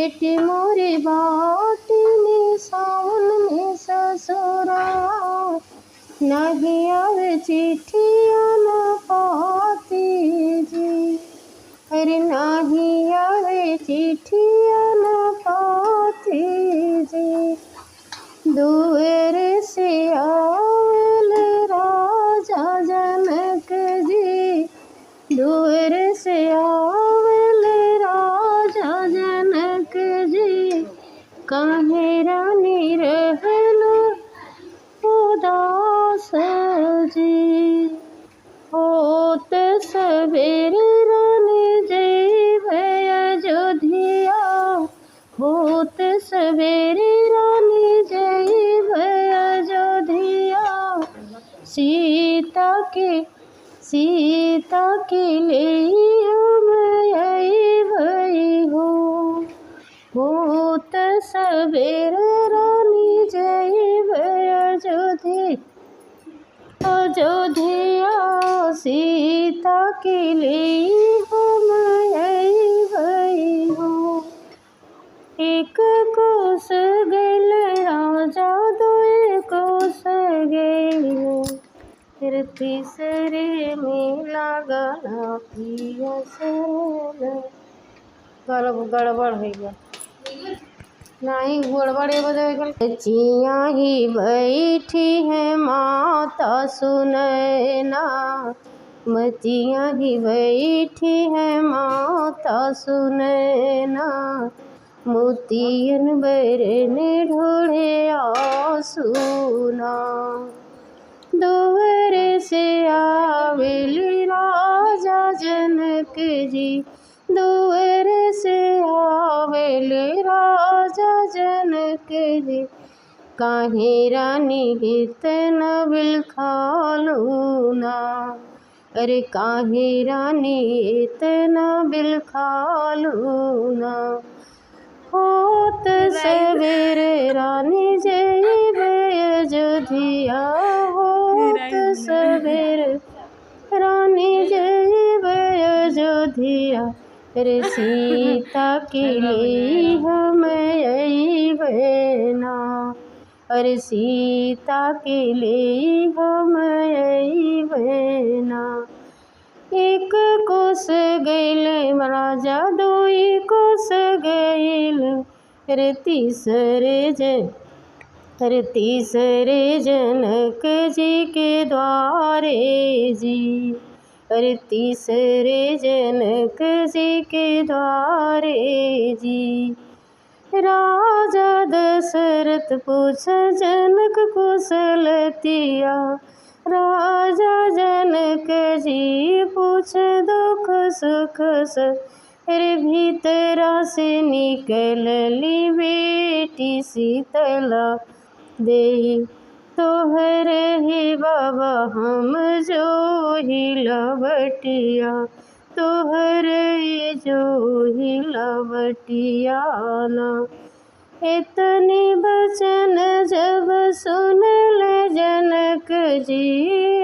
बेटी मोरी बाटनी सावन में ससुरा, नहीं आवे चिट्ठिया न पाती जी। अरे नहीं आवे चिट्ठिया न पाती जी। दूर से आवेल राजा जनक जी, दूर से आवेल राजा जनक जी। काहे रानी रहलो उदास जी। होत सवेर रानी जइबे अयोध्या, होत सवेर रानी जइबे अयोध्या। सीता के लिए हम अइबै हो। होत सवेर रानी जइबे अयोध्या। सीता के लिए हम अइबै हो। एक कोस गइल राजा, दुई कोस गइल, फिर तीसरे में लागल पियसर। गड़बड़ हो गया, नहीं गड़बड़े बदल। बच्चियाँ ही बैठी है माता सुनैना, बच्चियाँ ही बैठी है माता सुनैना। मोतियन बरन ढूढ़े आसूना, दूर से आवेली राजा जनक जी, दूर से आवेली राजा जनक जी। काहे रानी इतना बिलखालूना, अरे काहे रानी इतना बिलखालूना। होत सवेर रानी जइबे अयोध्या, होत सवेर रानी जइबे अयोध्या। रे सीता के लिए हम अइबै ना, अरे सीता के लिए हम अइबै ना। एक कोस गइल राजा, दुई कोस गइल, रे तीसरे जनक जी के द्वारे जी, अरे तीसरे जनक जी के द्वारे जी। राजा दशरथ पूछ जनक कुशलतिया, राजा जनक जी पूछ दुख सुख रे। भीतरा से निकलली बेटी शीतला, देई तोहर ही बाबा हम जो ही लवटिया, तोहर जो ही लवटिया ना। इतने बचन जब सुनल जनक जी,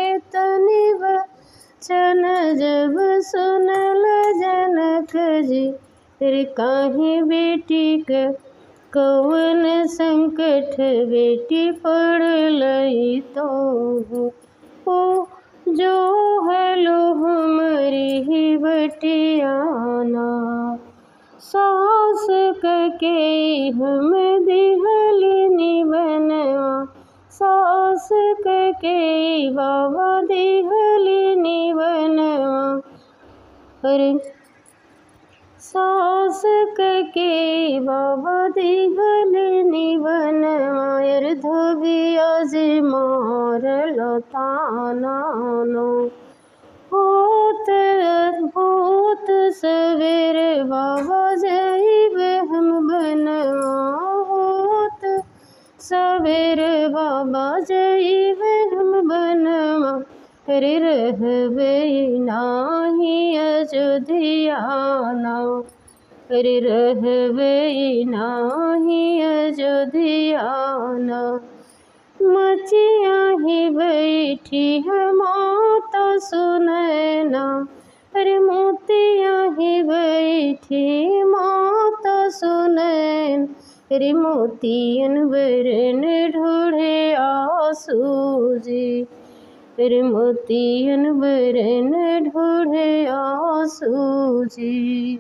इतने बचन जब सुनल जनक जी। रे काहे बेटी के कौन संकट बेटी पड़लई तो, ओ जो हलो हमरी ही बटियाना। सास कके हम दिहल निबनवा, सास कके बाबा दिहल निबनवा। अरे सास कके बाबा दिहल निबनवा। अर धोबिया जे मारल ताना नो। होत सवेर बाबा जइबे हम बनवा, होत सवेर बाबा जइबे हम बनवा। रे रहबे नाही अयोध्या ना, रे रहबे नाही अयोध्या ना। मचिया ही बैठी है माता सुनैना, अरे मोतियाँ ही बैठी माता सुनैन, रे मोतियन बरन ढूढ़े आंसू जी, रे मोतियन बरन ढूढ़े आंसू जी।